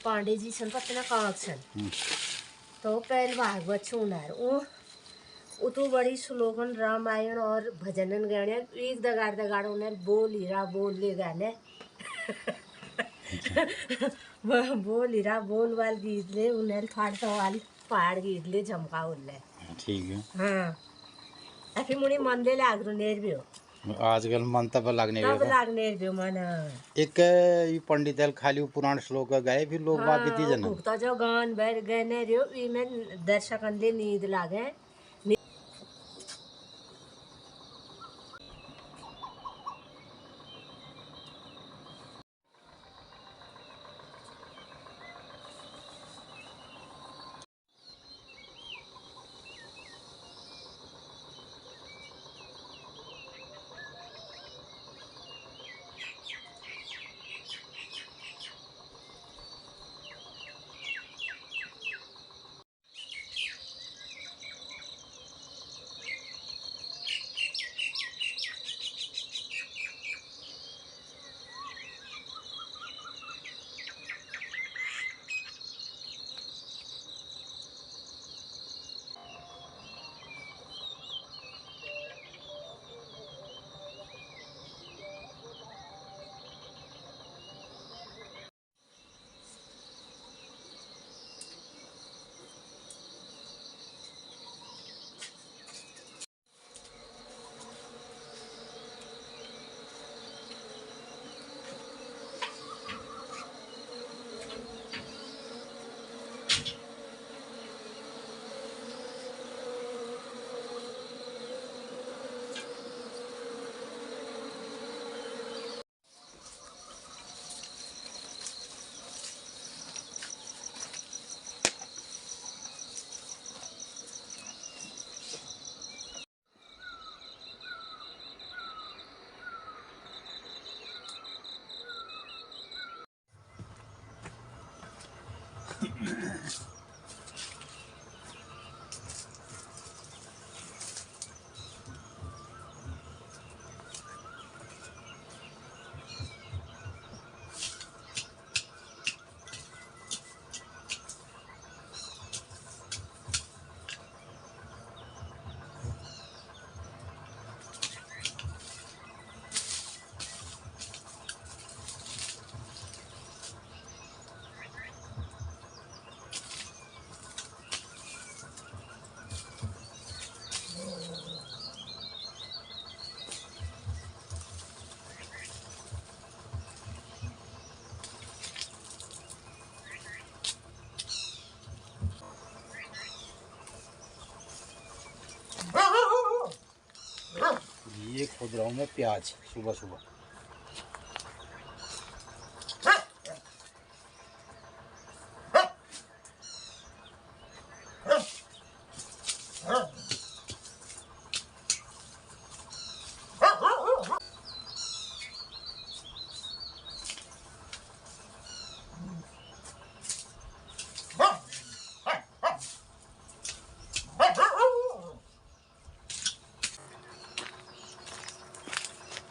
पांडे जी सन पतना कांक्सन तो पहले भागवत छूनार वो तो बड़ी श्लोकन रामायण और भजनन गाने एक दगाड़ दगाड़ उन्हें बोल हीरा बोल ले गाने बोल हीरा बोल वाल गीत ले उन्हें फाड़ता वाली पहाड़ गीत ले झमका उल्ले ठीक है। हाँ अभी मुझे मन ले लाग रो नेर भी हो आजकल मन तब लगने भी मन एक ये पंडित दल खाली पुराण श्लोक गाए फिर लोग बात बीती जना भुगता जो गान बैर गने रियो ई में दर्शकन ले नींद लागे ये खोद रहा हूँ मैं प्याज सुबह सुबह।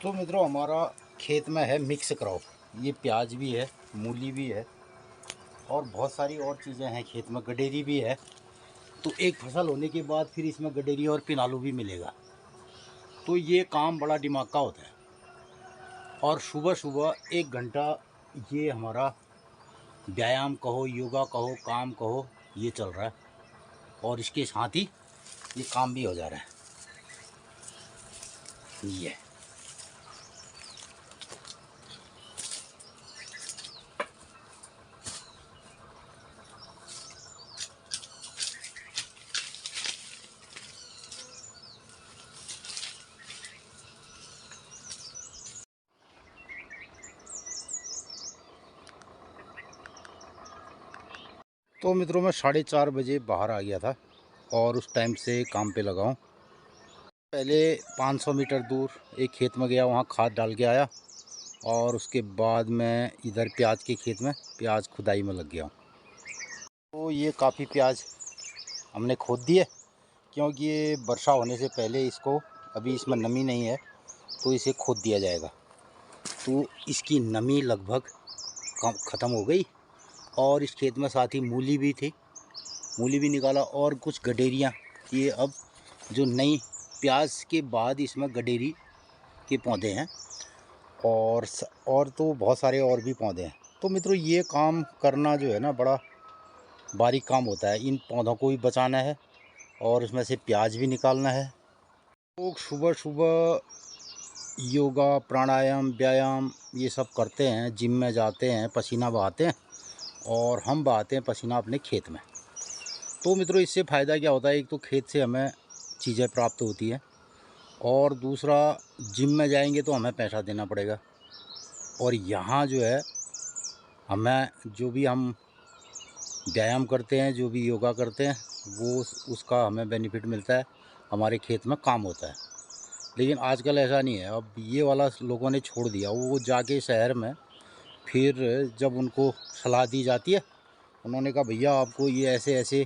तो मित्रों हमारा खेत में है मिक्स क्रॉप, ये प्याज भी है, मूली भी है और बहुत सारी और चीज़ें हैं खेत में, गडेरी भी है। तो एक फसल होने के बाद फिर इसमें गडेरी और पिनालू भी मिलेगा। तो ये काम बड़ा दिमाग का होता है और सुबह सुबह 1 घंटा ये हमारा व्यायाम कहो, योगा कहो, काम कहो, ये चल रहा है और इसके साथ ही ये काम भी हो जा रहा है। ये तो मित्रों मैं 4:30 बजे बाहर आ गया था और उस टाइम से काम पे लगा हूँ। पहले 500 मीटर दूर एक खेत में गया, वहाँ खाद डाल के आया और उसके बाद मैं इधर प्याज के खेत में प्याज खुदाई में लग गया हूँ। तो ये काफ़ी प्याज हमने खोद दिए क्योंकि ये वर्षा होने से पहले इसको, अभी इसमें नमी नहीं है तो इसे खोद दिया जाएगा। तो इसकी नमी लगभग ख़त्म हो गई और इस खेत में साथ ही मूली भी थी, मूली भी निकाला और कुछ गडेरियाँ। ये अब जो नई प्याज के बाद इसमें गडेरी के पौधे हैं और तो बहुत सारे और भी पौधे हैं। तो मित्रों ये काम करना जो है ना बड़ा बारीक काम होता है। इन पौधों को भी बचाना है और उसमें से प्याज भी निकालना है। लोग सुबह सुबह योगा प्राणायाम व्यायाम ये सब करते हैं, जिम में जाते हैं, पसीना बहाते हैं और हम बहाते हैं पसीना अपने खेत में। तो मित्रों इससे फ़ायदा क्या होता है, एक तो खेत से हमें चीज़ें प्राप्त होती हैं और दूसरा जिम में जाएंगे तो हमें पैसा देना पड़ेगा और यहाँ जो है हमें जो भी हम व्यायाम करते हैं, जो भी योगा करते हैं वो उसका हमें बेनिफिट मिलता है, हमारे खेत में काम होता है। लेकिन आजकल ऐसा नहीं है, अब ये वाला लोगों ने छोड़ दिया। वो जाके शहर में फिर जब उनको सलाह दी जाती है, उन्होंने कहा भैया आपको ये ऐसे ऐसे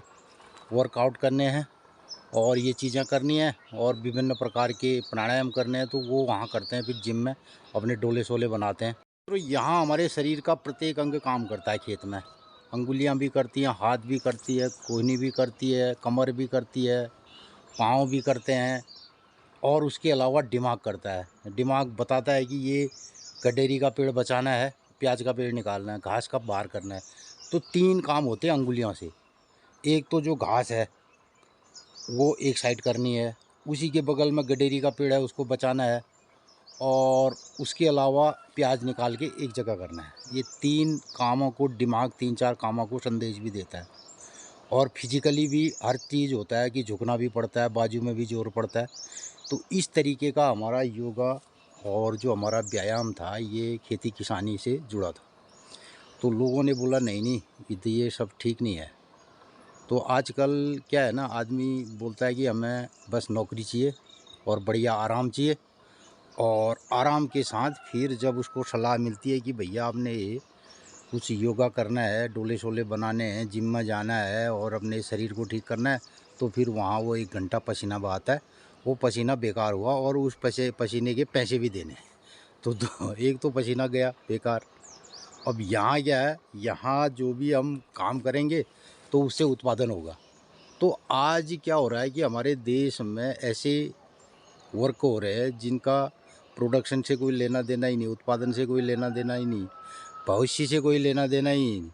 वर्कआउट करने हैं और ये चीज़ें करनी है और विभिन्न प्रकार के प्राणायाम करने हैं, तो वो वहाँ करते हैं। फिर जिम में अपने डोले शोले बनाते हैं। तो यहाँ हमारे शरीर का प्रत्येक अंग काम करता है खेत में। अंगुलियाँ भी करती हैं, हाथ भी करती है, कोहनी भी करती है, कमर भी करती है, पाँव भी करते हैं और उसके अलावा दिमाग करता है। दिमाग बताता है कि ये गडेरी का पेड़ बचाना है, प्याज का पेड़ निकालना है, घास का बाहर करना है। तो 3 काम होते हैं अंगुलियों से। एक तो जो घास है वो एक साइड करनी है, उसी के बगल में गडेरी का पेड़ है उसको बचाना है और उसके अलावा प्याज निकाल के एक जगह करना है। ये 3 कामों को दिमाग 3-4 कामों को संदेश भी देता है और फिजिकली भी हर चीज़ होता है कि झुकना भी पड़ता है, बाजू में भी जोर पड़ता है। तो इस तरीके का हमारा योगा और जो हमारा व्यायाम था ये खेती किसानी से जुड़ा था। तो लोगों ने बोला नहीं ये सब ठीक नहीं है। तो आजकल क्या है ना, आदमी बोलता है कि हमें बस नौकरी चाहिए और बढ़िया आराम चाहिए और आराम के साथ फिर जब उसको सलाह मिलती है कि भैया आपने कुछ योगा करना है, डोले शोले बनाने हैं, जिम में जाना है और अपने शरीर को ठीक करना है, तो फिर वहाँ वो 1 घंटा पसीना बहाता है। वो पसीना बेकार हुआ और उस पसीने के पैसे भी देने हैं। तो एक तो पसीना गया बेकार। अब यहाँ क्या है, यहाँ जो भी हम काम करेंगे तो उससे उत्पादन होगा। तो आज क्या हो रहा है कि हमारे देश में ऐसे वर्क हो रहे हैं जिनका प्रोडक्शन से कोई लेना देना ही नहीं, उत्पादन से कोई लेना देना ही नहीं, भविष्य से कोई लेना देना ही नहीं।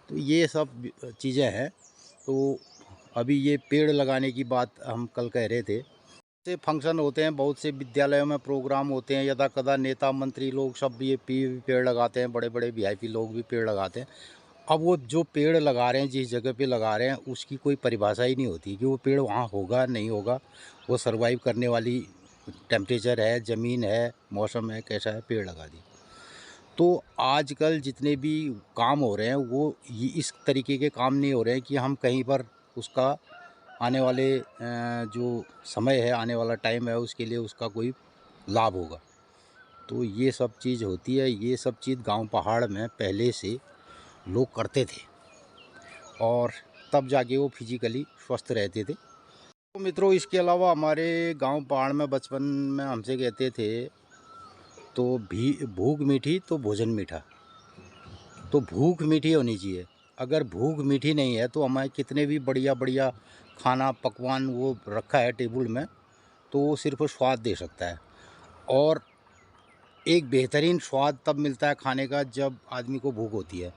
तो ये सब चीज़ें हैं। तो अभी ये पेड़ लगाने की बात हम कल कह रहे थे। से फंक्शन होते हैं, बहुत से विद्यालयों में प्रोग्राम होते हैं, यदा कदा नेता मंत्री लोग सब ये पेड़ लगाते हैं, बड़े बड़े वीआईपी लोग भी पेड़ लगाते हैं। अब वो जो पेड़ लगा रहे हैं, जिस जगह पे लगा रहे हैं, उसकी कोई परिभाषा ही नहीं होती कि वो पेड़ वहाँ होगा नहीं होगा। वो सर्वाइव करने वाली टेम्परेचर है, ज़मीन है, मौसम है, कैसा है, पेड़ लगा दी। तो आजकल जितने भी काम हो रहे हैं वो ये इस तरीके के काम नहीं हो रहे हैं कि हम कहीं पर उसका आने वाले जो समय है, आने वाला टाइम है, उसके लिए उसका कोई लाभ होगा। तो ये सब चीज़ होती है। ये सब चीज़ गांव पहाड़ में पहले से लोग करते थे और तब जाके वो फिजिकली स्वस्थ रहते थे। तो मित्रों इसके अलावा हमारे गांव पहाड़ में बचपन में हमसे कहते थे, तो भी भूख मीठी तो भोजन मीठा। तो भूख मीठी होनी चाहिए। अगर भूख मीठी नहीं है तो हमें कितने भी बढ़िया बढ़िया खाना पकवान वो रखा है टेबल में, तो वो सिर्फ स्वाद दे सकता है। और एक बेहतरीन स्वाद तब मिलता है खाने का जब आदमी को भूख होती है।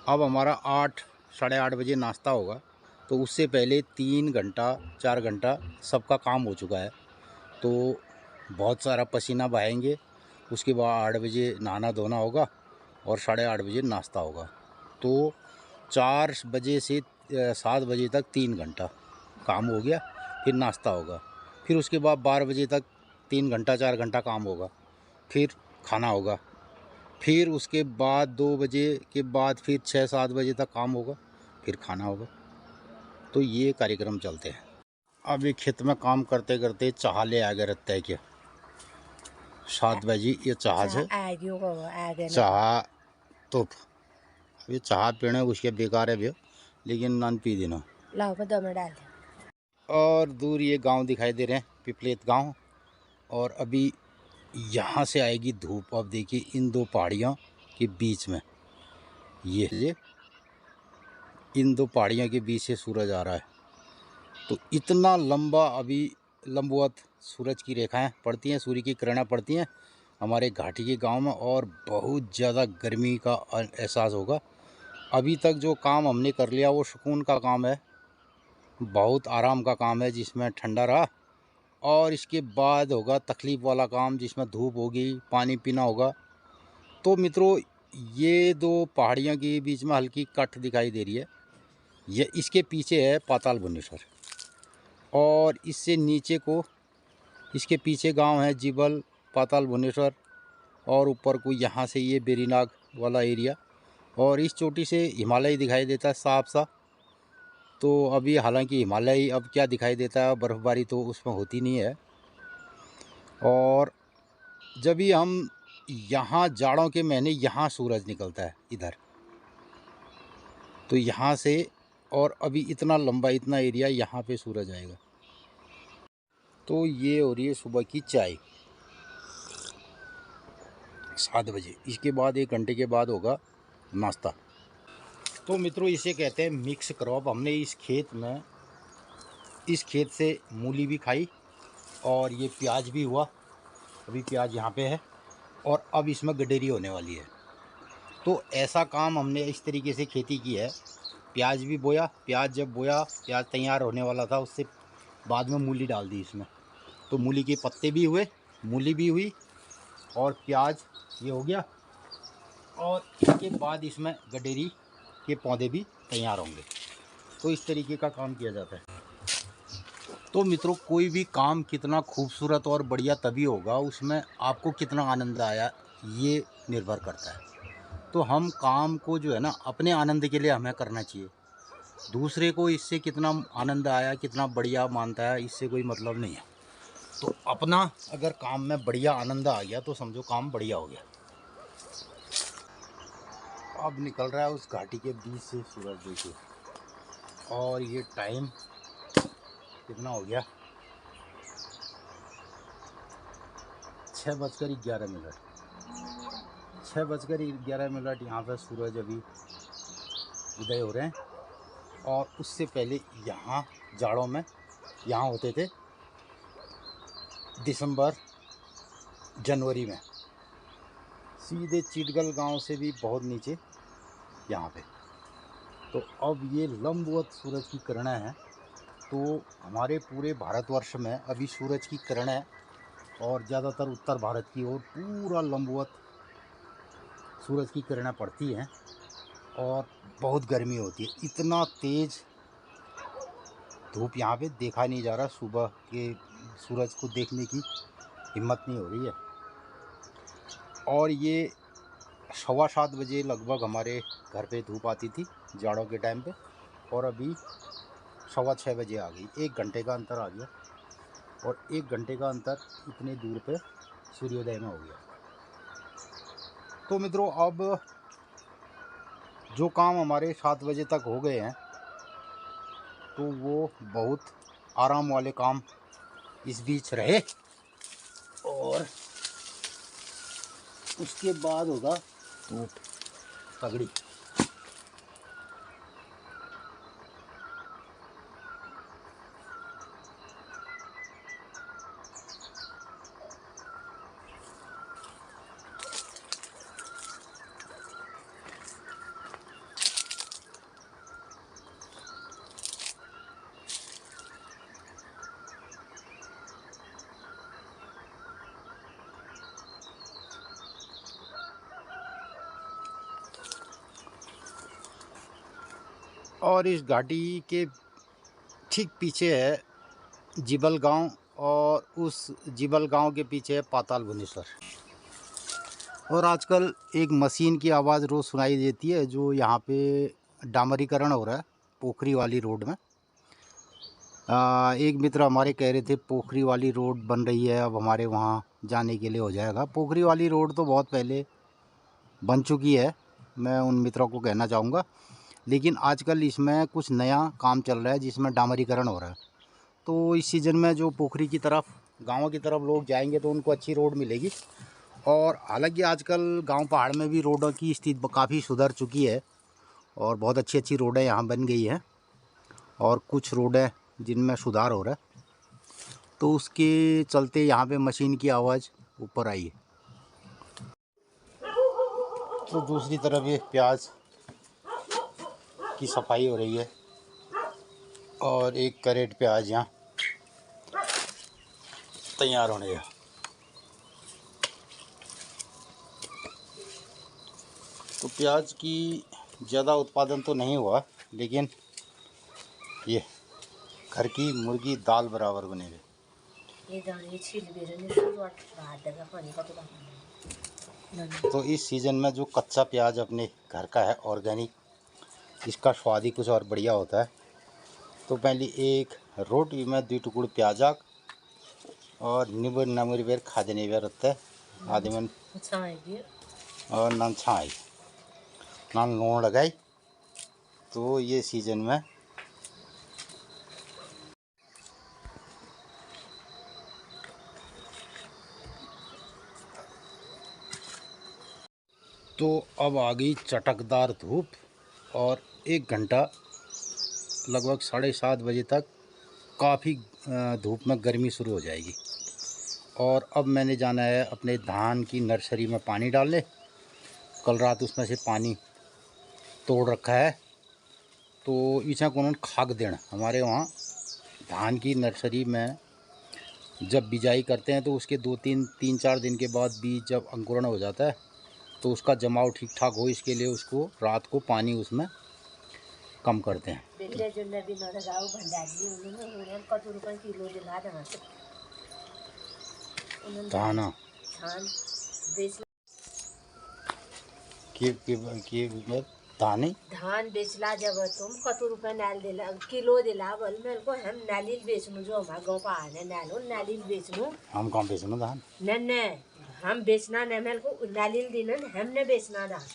अब हमारा 8 साढ़े 8 बजे नाश्ता होगा, तो उससे पहले 3 घंटा 4 घंटा सबका काम हो चुका है। तो बहुत सारा पसीना बहाएंगे, उसके बाद 8 बजे नहाना धोना होगा और साढ़े 8 बजे नाश्ता होगा। तो 4 बजे से 7 बजे तक 3 घंटा काम हो गया, फिर नाश्ता होगा, फिर उसके बाद 12 बजे तक 3 घंटा 4 घंटा काम होगा, फिर खाना होगा, फिर उसके बाद 2 बजे के बाद फिर 6-7 बजे तक काम होगा, फिर खाना होगा। तो ये कार्यक्रम चलते हैं। अब ये खेत में काम करते करते चाह ले आगे रहता है क्या 7 बजे ये चाह है चाह तो ये चाह पीने उसके बेकार है भैया, लेकिन नान पी देना। लाओ मैं 2 मिनट डाल दे। और दूर ये गांव दिखाई दे रहे हैं, पिपलेत गांव। और अभी यहाँ से आएगी धूप। अब देखिए इन 2 पहाड़ियों के बीच में ये इन दो पहाड़ियों के बीच से सूरज आ रहा है। तो इतना लंबा अभी लंबवत सूरज की रेखाएं पड़ती हैं, सूर्य की किरणें पड़ती हैं हमारे घाटी के गांव में, और बहुत ज़्यादा गर्मी का एहसास होगा। अभी तक जो काम हमने कर लिया वो सुकून का काम है, बहुत आराम का काम है जिसमें ठंडा रहा, और इसके बाद होगा तकलीफ़ वाला काम जिसमें धूप होगी, पानी पीना होगा। तो मित्रों, ये दो पहाड़ियों के बीच में हल्की कट दिखाई दे रही है, ये इसके पीछे है पाताल भुवनेश्वर, और इससे नीचे को इसके पीछे गांव है जिबल, पाताल भुवनेश्वर, और ऊपर को यहाँ से ये बेरीनाग वाला एरिया, और इस चोटी से हिमालय दिखाई देता है साफ सा। तो अभी हालांकि हिमालय अब क्या दिखाई देता है, बर्फ़बारी तो उसमें होती नहीं है। और जब भी हम यहाँ जाड़ों के महीने यहाँ सूरज निकलता है इधर, तो यहाँ से, और अभी इतना लंबा इतना एरिया यहाँ पे सूरज आएगा। तो ये हो रही है सुबह की चाय 7 बजे। इसके बाद 1 घंटे के बाद होगा नाश्ता। तो मित्रों, इसे कहते हैं मिक्स क्रॉप। हमने इस खेत से मूली भी खाई, और ये प्याज भी हुआ, अभी प्याज यहाँ पे है, और अब इसमें गडेरी होने वाली है। तो ऐसा काम हमने इस तरीके से खेती की है। प्याज भी बोया, प्याज जब बोया, प्याज तैयार होने वाला था, उससे बाद में मूली डाल दी इसमें। तो मूली के पत्ते भी हुए, मूली भी हुई, और प्याज ये हो गया, और इसके बाद इसमें गडेरी के पौधे भी तैयार होंगे। तो इस तरीके का काम किया जाता है। तो मित्रों, कोई भी काम कितना खूबसूरत और बढ़िया तभी होगा, उसमें आपको कितना आनंद आया ये निर्भर करता है। तो हम काम को जो है ना अपने आनंद के लिए हमें करना चाहिए। दूसरे को इससे कितना आनंद आया, कितना बढ़िया मानता है, इससे कोई मतलब नहीं है। तो अपना अगर काम में बढ़िया आनंद आ गया तो समझो काम बढ़िया हो गया। अब निकल रहा है उस घाटी के बीच से सूरज, देखिए, और ये टाइम कितना हो गया, 6:11। 6:11 यहाँ पर सूरज अभी उदय हो रहे हैं। और उससे पहले यहाँ जाड़ों में यहाँ होते थे दिसंबर जनवरी में, सीधे चिटगल गांव से भी बहुत नीचे यहाँ पे। तो अब ये लंबवत सूरज की किरणें हैं। तो हमारे पूरे भारतवर्ष में अभी सूरज की किरणें, और ज़्यादातर उत्तर भारत की ओर पूरा लंबवत सूरज की किरणें पड़ती हैं, और बहुत गर्मी होती है। इतना तेज़ धूप यहाँ पे देखा नहीं जा रहा, सुबह के सूरज को देखने की हिम्मत नहीं हो रही है। और ये 7:15 बजे लगभग हमारे घर पे धूप आती थी जाड़ों के टाइम पे, और अभी 6:15 बजे आ गई। 1 घंटे का अंतर आ गया, और 1 घंटे का अंतर इतने दूर पे सूर्योदय में हो गया। तो मित्रों, अब जो काम हमारे 7 बजे तक हो गए हैं, तो वो बहुत आराम वाले काम इस बीच रहे, और उसके बाद होगा तो पगड़ी। और इस घाटी के ठीक पीछे है जिबल गांव, और उस जिबल गांव के पीछे है पाताल भुवनेश्वर। और आजकल एक मशीन की आवाज़ रोज़ सुनाई देती है, जो यहाँ पे डामरीकरण हो रहा है पोखरी वाली रोड में। एक मित्र हमारे कह रहे थे पोखरी वाली रोड बन रही है, अब हमारे वहाँ जाने के लिए हो जाएगा। पोखरी वाली रोड तो बहुत पहले बन चुकी है, मैं उन मित्रों को कहना चाहूँगा, लेकिन आजकल इसमें कुछ नया काम चल रहा है जिसमें डामरीकरण हो रहा है। तो इस सीज़न में जो पोखरी की तरफ, गाँव की तरफ लोग जाएंगे तो उनको अच्छी रोड मिलेगी। और हालांकि आजकल गांव पहाड़ में भी रोडों की स्थिति काफ़ी सुधर चुकी है, और बहुत अच्छी अच्छी रोडें यहाँ बन गई हैं और कुछ रोडें जिनमें सुधार हो रहा है, तो उसके चलते यहाँ पे मशीन की आवाज़ ऊपर आई है। तो दूसरी तरफ ये प्याज की सफाई हो रही है और एक कैरेट प्याज यहाँ तैयार होने का। तो प्याज की ज़्यादा उत्पादन तो नहीं हुआ, लेकिन ये घर की मुर्गी दाल बराबर बनेगी। तो इस सीज़न में जो कच्चा प्याज अपने घर का है ऑर्गेनिक, इसका स्वाद ही कुछ और बढ़िया होता है। तो पहले एक रोटी में 2 टुकड़ प्याजाक और निबर नमर बेर खा देने बेर रहता है आदि में और नान छाई नान लूण लगाई। तो ये सीज़न में तो अब आ गई चटकदार धूप और 1 घंटा लगभग 7:30 बजे तक काफ़ी धूप में गर्मी शुरू हो जाएगी। और अब मैंने जाना है अपने धान की नर्सरी में पानी डालने। कल रात उसमें से पानी तोड़ रखा है, तो इसे को खाक देना। हमारे वहाँ धान की नर्सरी में जब बिजाई करते हैं तो उसके 3-4 दिन के बाद बीज जब अंकुरण हो जाता है तो उसका जमाव ठीक ठाक हो, इसके लिए उसको रात को पानी उसमें कम करते हैं। धान धान बेचला जब तुम कतु रुपए नाल दिला किलो दिला बोल मेरे को हम नालील बेचनू जो हमारे गाँव पहाड़ है नालो नालील बेचनू। हम कहाँ बेचना धान? न हम बेचना न मेरे को नालील दिन हमने बेचना धान।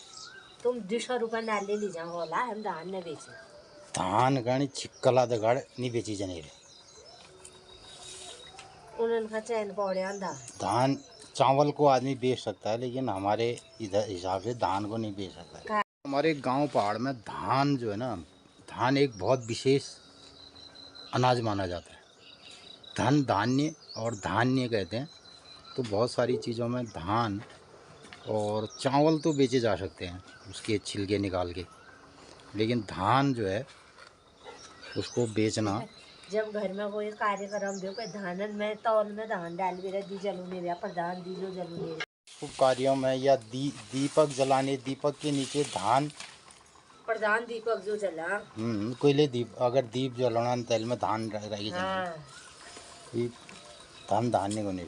तुम 200 रुपए नाली ली जाओ बोला हम धान ने बेचना। धान गानी छिक्कला दगाड़ नहीं बेची जने रे। उन्होंने चैन पौड़े धान चावल को आदमी बेच सकता है, लेकिन हमारे इधर हिसाब से धान को नहीं बेच सकता है। हमारे गांव पहाड़ में धान जो है ना, धान एक बहुत विशेष अनाज माना जाता है। धन धान्य और धान्य कहते हैं। तो बहुत सारी चीज़ों में धान और चावल तो बेचे जा सकते हैं उसके छिलके निकाल के, लेकिन धान जो है उसको बेचना। जब घर में कोई कार्यक्रम भी हो धानन में तौल में धान डाल भी दी जलूने रहा प्रधान दी जो जलूने शुभ कार्यों में या दीपक जलाने, दीपक के नीचे धान प्रधान दीपक जो जला कोयले दीप, अगर दीप जलाना तेल में धान रहेगी। धान धान्य को नहीं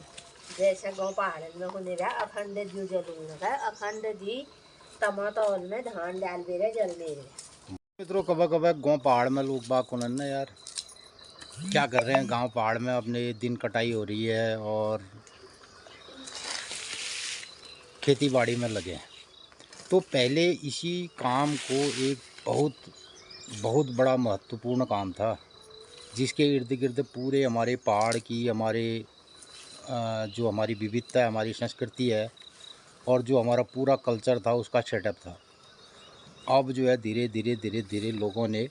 जैसे गाँव पहाड़ में होने रहा अखंड जो जलून लगा अखंड दी तमा तौल में धान डाल भी रहे जलने रहे। मित्रों कब गाँव पहाड़ में लोग बाग को ना यार क्या कर रहे हैं, गांव पहाड़ में अपने दिन कटाई हो रही है और खेती बाड़ी में लगे हैं। तो पहले इसी काम को एक बहुत बड़ा महत्वपूर्ण काम था, जिसके इर्द गिर्द पूरे हमारे पहाड़ की जो हमारी विविधता है, हमारी संस्कृति है और जो हमारा पूरा कल्चर था उसका सेटअप था। अब जो है धीरे धीरे लोगों ने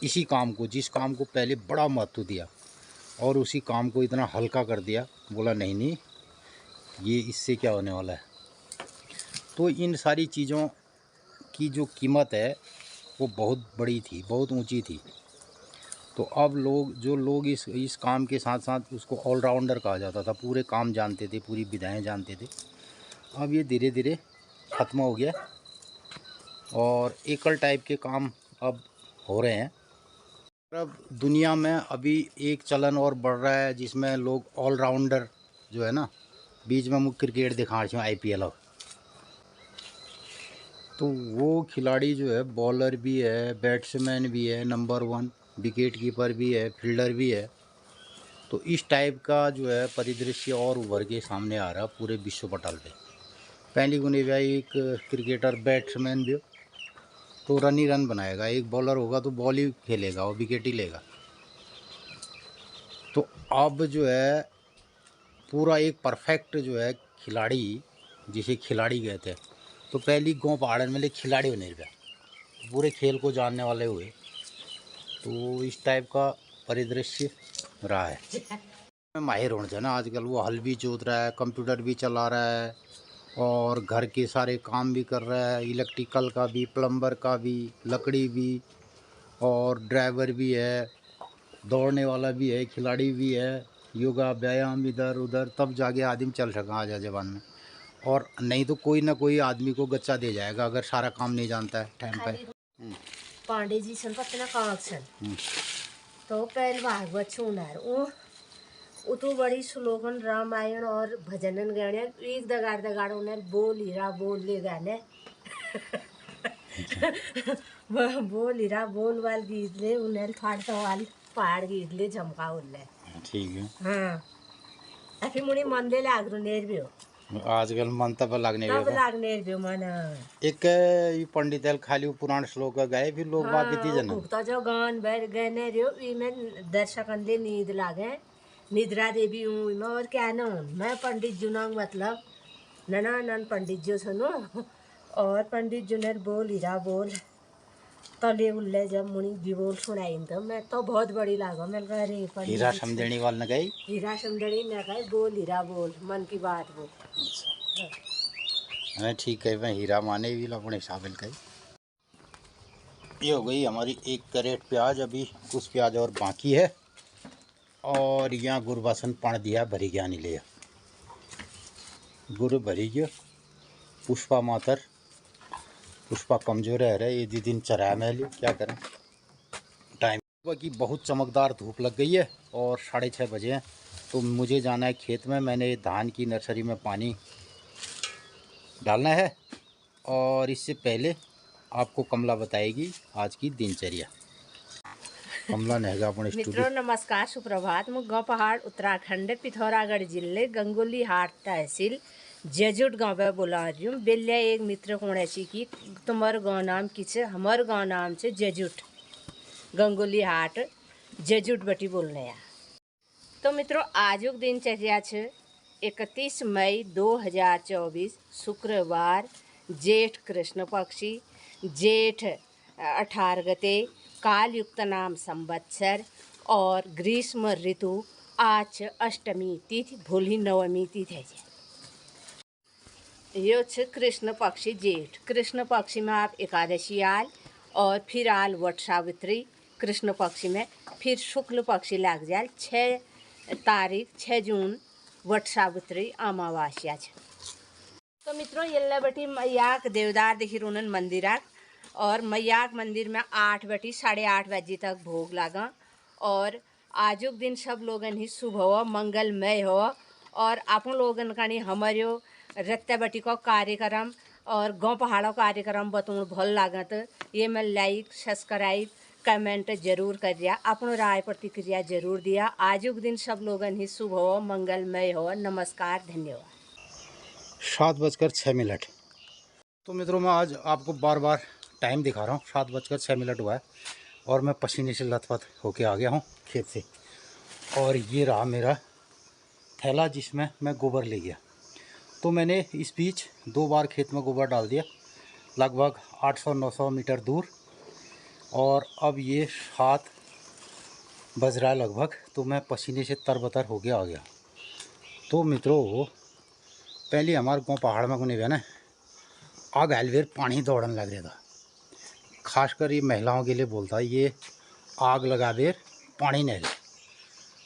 इसी काम को, जिस काम को पहले बड़ा महत्व दिया और उसी काम को इतना हल्का कर दिया। बोला नहीं ये इससे क्या होने वाला है। तो इन सारी चीज़ों की जो कीमत है वो बहुत बड़ी थी, बहुत ऊंची थी। तो अब लोग इस काम के साथ साथ उसको ऑलराउंडर कहा जाता था, पूरे काम जानते थे, पूरी विधाएं जानते थे। अब ये धीरे धीरे ख़त्म हो गया और एकल टाइप के काम अब हो रहे हैं। अब दुनिया में अभी एक चलन और बढ़ रहा है जिसमें लोग ऑलराउंडर जो है ना, बीच में मुख्य क्रिकेट दिखा रहे हैं IPL। तो वो खिलाड़ी जो है बॉलर भी है, बैट्समैन भी है, नंबर 1 विकेट कीपर भी है, फील्डर भी है। तो इस टाइप का जो है परिदृश्य और उभर के सामने आ रहा है पूरे विश्व पटल पे। पहली गुने भाई एक क्रिकेटर बैट्समैन भी हो तो रन ही रन बनाएगा, एक बॉलर होगा तो बॉल ही खेलेगा और विकेट ही लेगा। तो अब जो है पूरा एक परफेक्ट जो है खिलाड़ी, जिसे खिलाड़ी कहते हैं, तो पहली गाँव पहाड़ में खिलाड़ी बने गया। पूरे खेल को जानने वाले हुए। तो इस टाइप का परिदृश्य रहा है। माहिर होना चाहिए ना, आजकल वो हल भी जोत रहा है, कंप्यूटर भी चला रहा है और घर के सारे काम भी कर रहा है, इलेक्ट्रिकल का भी, प्लम्बर का भी, लकड़ी भी, और ड्राइवर भी है, दौड़ने वाला भी है, खिलाड़ी भी है, योगा व्यायाम इधर उधर, तब जाके आदमी चल सका आज जबान में। और नहीं तो कोई ना कोई आदमी को गच्चा दे जाएगा अगर सारा काम नहीं जानता है टाइम पे। पांडे जी सन पतना कांक सन तो पहल भागवत छूनार वो तो बड़ी श्लोकन रामायण और भजनन गाने एक दगाड़ दगाड़ उन्हें बोल हीरा बोल ले गाने बोल हीरा बोल वाल गीत ले उन्हें फाड़ता वाल पहाड़ गीत ले झमका उल्ले। ठीक है। हाँ अभी मुनी मन ले लागरू नेर भी हो आजकल मन तब लागने तब लागने भी मन एक ये पंडित खाली पुराण श्लोक गाए फिर लोग बात बीती जना तो जो गान भर गने रियो में दर्शकन ले नींद लागे निद्रा देवी हूँ मैं और क्या ना मैं पंडित जुनांग मतलब नना नन पंडित जो सुनो और पंडित जुनर बोल हीरा बोल तले उल्ले जब मुनी दिवोल सुनाई तो मैं तो बहुत बड़ी लागो मैं कह रही हीरा समझणी वाल न गई, हीरा समझणी न गई, बोल हीरा बोल मन की बात बोल। मैं ठीक है, मैं हीरा माने भी अपने हिसाब से। ये हो गई हमारी 1 कैरेट प्याज, अभी कुछ प्याज और बाकी है। और यहाँ गुरबासन पान दिया भरी गया नहीं लिया गुरु भरी गया। पुष्पा मातर पुष्पा कमजोर है रहे ये दिन चराया मैं लिया क्या करें। टाइम की बहुत चमकदार धूप लग गई है और 6:30 बजे हैं तो मुझे जाना है खेत में। मैंने धान की नर्सरी में पानी डालना है और इससे पहले आपको कमला बताएगी आज की दिनचर्या। कमला नेगा अपने मित्रों नमस्कार सुप्रभात। मु गाँव पहाड़ उत्तराखंड पिथौरागढ़ जिले गंगोली हाट तहसील जजुट गाँव पे बोला रही हूँ। बेलिया एक मित्र कोणाची की तुम्हार गाँव नाम किसे हमार गाँव नाम से जजुट गंगोली हाट जजुट बटी बोलने या। तो मित्रों आजुक दिनचर्या छे 31 मई 2024 शुक्रवार जेठ कृष्ण पक्षी जेठ 18 गते काल युक्त नाम संवत्सर और ग्रीष्म ऋतु आज अष्टमी तिथि भूली नवमी तिथि है। यो छे कृष्ण पक्षी जेठ। कृष्ण पक्षी में आप एकादशी आल और फिर आल वट सावित्री कृष्ण पक्षी में फिर शुक्ल पक्षी लाग जाए 6 तारीख 6 जून वट सावित्री अमावास्या छे। तो मित्रों ये बटी मैयाक देवदार देखी रोनन मंदिराक और मैयाक मंदिर में 8 बटी 8:30 बजे तक भोग लगा। और आजुक दिन सब लोगन ही शुभ हो मंगलमय हो और आप लोगन का हमारे रत्या बटी को कार्यक्रम और गाँव पहाड़ों कार्यक्रम बतूँ भल लागत ये मैं लाइक सब्सक्राइब कमेंट जरूर कर दिया, अपनों राय प्रतिक्रिया जरूर दिया। आजुक दिन सब लोगन ही शुभ हो मंगलमय हो। नमस्कार धन्यवाद। 7:06। तो मित्रों मैं आज आपको बार बार टाइम दिखा रहा हूँ। 7:06 हुआ है और मैं पसीने से लथपथ होके आ गया हूँ खेत से। और ये रहा मेरा थैला जिसमें मैं गोबर ले गया। तो मैंने इस बीच 2 बार खेत में गोबर डाल दिया लगभग 800-900 मीटर दूर। और अब ये 7 बज रहा है लगभग, तो मैं पसीने से तरबतर होके आ गया। तो मित्रों पहले हमारे गाँव पहाड़ में कोने गया ना आग हेलवेर पानी दौड़न लग रहा था। खासकर ये महिलाओं के लिए बोलता है, ये आग लगा बेर पानी नहीं ले,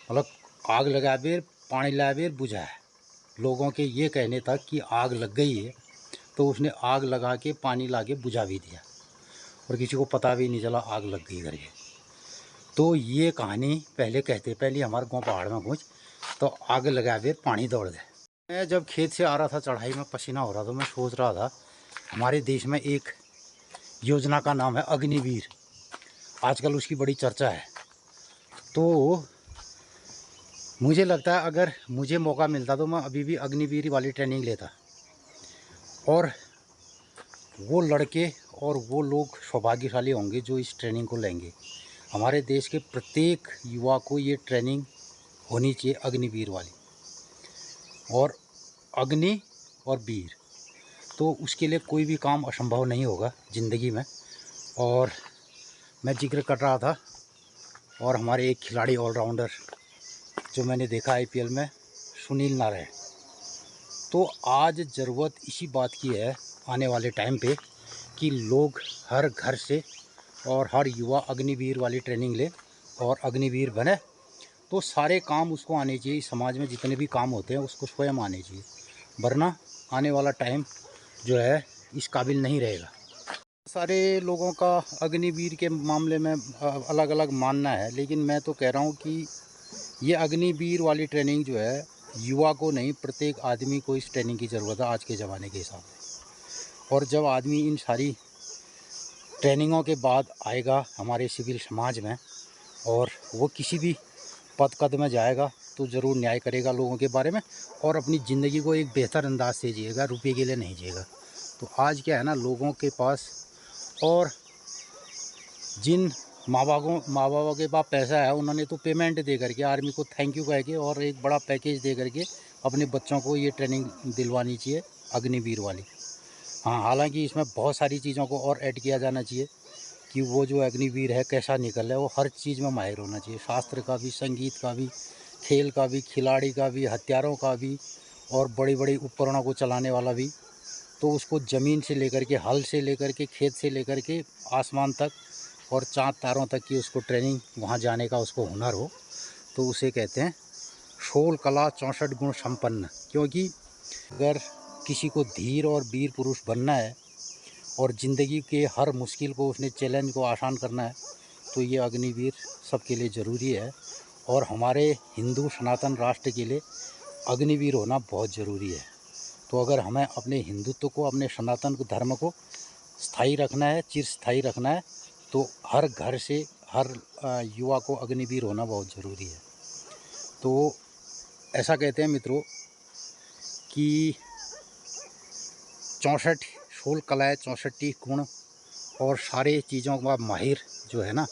मतलब आग लगा बेर पानी ला बेर बुझा है। लोगों के ये कहने तक कि आग लग गई है तो उसने आग लगा के पानी ला के बुझा भी दिया और किसी को पता भी नहीं चला आग लग गई करके। तो ये कहानी पहले कहते पहले हमारे गाँव पहाड़ में पहुँच तो आग लगा बेर पानी दौड़ गए। मैं जब खेत से आ रहा था चढ़ाई में पसीना हो रहा तो मैं सोच रहा था हमारे देश में एक योजना का नाम है अग्निवीर, आजकल उसकी बड़ी चर्चा है। तो मुझे लगता है अगर मुझे मौका मिलता तो मैं अभी भी अग्निवीर वाली ट्रेनिंग लेता और वो लड़के और वो लोग सौभाग्यशाली होंगे जो इस ट्रेनिंग को लेंगे। हमारे देश के प्रत्येक युवा को ये ट्रेनिंग होनी चाहिए अग्निवीर वाली। और अग्नि और वीर तो उसके लिए कोई भी काम असंभव नहीं होगा ज़िंदगी में। और मैं जिक्र कर रहा था, और हमारे एक खिलाड़ी ऑलराउंडर जो मैंने देखा IPL में, सुनील नारायण। तो आज ज़रूरत इसी बात की है आने वाले टाइम पे कि लोग हर घर से और हर युवा अग्निवीर वाली ट्रेनिंग ले और अग्निवीर बने। तो सारे काम उसको आने चाहिए, समाज में जितने भी काम होते हैं उसको स्वयं आने चाहिए, वरना आने वाला टाइम जो है इस काबिल नहीं रहेगा। सारे लोगों का अग्निवीर के मामले में अलग अलग मानना है, लेकिन मैं तो कह रहा हूँ कि ये अग्निवीर वाली ट्रेनिंग जो है युवा को नहीं, प्रत्येक आदमी को इस ट्रेनिंग की ज़रूरत है आज के ज़माने के हिसाब से। और जब आदमी इन सारी ट्रेनिंगों के बाद आएगा हमारे सिविल समाज में और वो किसी भी पद कद में जाएगा तो ज़रूर न्याय करेगा लोगों के बारे में और अपनी ज़िंदगी को एक बेहतर अंदाज से जिएगा, रुपये के लिए नहीं जिएगा। तो आज क्या है ना, लोगों के पास और जिन माँ बापों के पास पैसा है, उन्होंने तो पेमेंट दे करके आर्मी को थैंक यू कह के और एक बड़ा पैकेज दे करके अपने बच्चों को ये ट्रेनिंग दिलवानी चाहिए अग्निवीर वाली। हाँ, हालांकि इसमें बहुत सारी चीज़ों को और ऐड किया जाना चाहिए कि वो जो अग्निवीर है कैसा निकल है, वो हर चीज़ में माहिर होना चाहिए, शास्त्र का भी, संगीत का भी, खेल का भी, खिलाड़ी का भी, हथियारों का भी और बड़ी बड़ी उपकरणों को चलाने वाला भी। तो उसको ज़मीन से लेकर के, हल से लेकर के, खेत से लेकर के आसमान तक और चाँद तारों तक की उसको ट्रेनिंग, वहाँ जाने का उसको हुनर हो, तो उसे कहते हैं 16 कला 64 गुण संपन्न। क्योंकि अगर किसी को धीर और वीर पुरुष बनना है और ज़िंदगी के हर मुश्किल को, उसने चैलेंज को आसान करना है, तो ये अग्निवीर सबके लिए ज़रूरी है। और हमारे हिंदू सनातन राष्ट्र के लिए अग्निवीर होना बहुत ज़रूरी है। तो अगर हमें अपने हिंदुत्व को, अपने सनातन धर्म को स्थायी रखना है, चिरस्थायी रखना है, तो हर घर से हर युवा को अग्निवीर होना बहुत ज़रूरी है। तो ऐसा कहते हैं मित्रों कि 16 कलाएँ 64 गुण और सारे चीज़ों का माहिर जो है ना,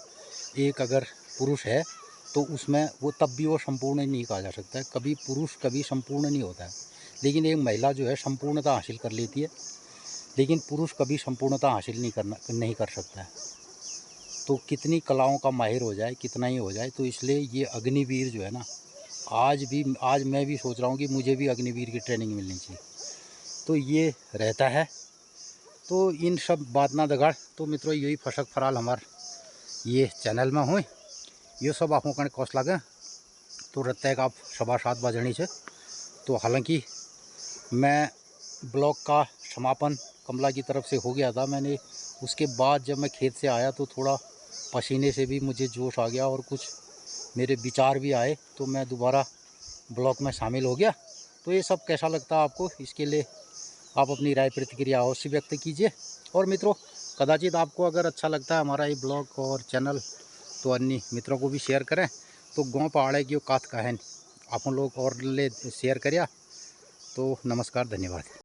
एक अगर पुरुष है तो उसमें वो तब भी वो संपूर्ण नहीं कहा जा सकता है। कभी पुरुष कभी संपूर्ण नहीं होता है, लेकिन एक महिला जो है संपूर्णता हासिल कर लेती है, लेकिन पुरुष कभी संपूर्णता हासिल नहीं कर सकता है। तो कितनी कलाओं का माहिर हो जाए, कितना ही हो जाए, तो इसलिए ये अग्निवीर जो है ना, आज मैं भी सोच रहा हूँ कि मुझे भी अग्निवीर की ट्रेनिंग मिलनी चाहिए। तो ये रहता है। तो इन सब बात ना दगाड़, तो मित्रों यही फसक फराल हमार ये चैनल में हुई, ये सब आपको कण कौश लगे तो रहता है कि आप 7:15 बजनी से। तो हालांकि मैं ब्लॉग का समापन कमला की तरफ से हो गया था, मैंने उसके बाद जब मैं खेत से आया तो थोड़ा पसीने से भी मुझे जोश आ गया और कुछ मेरे विचार भी आए, तो मैं दोबारा ब्लॉग में शामिल हो गया। तो ये सब कैसा लगता है आपको, इसके लिए आप अपनी राय प्रतिक्रिया अवश्य व्यक्त कीजिए। और मित्रों, कदाचित आपको अगर अच्छा लगता है हमारा ये ब्लॉग और चैनल, तो अन्य मित्रों को भी शेयर करें। तो गाँव पहाड़े की कात कहन आप लोग और ले शेयर करिए। तो नमस्कार, धन्यवाद।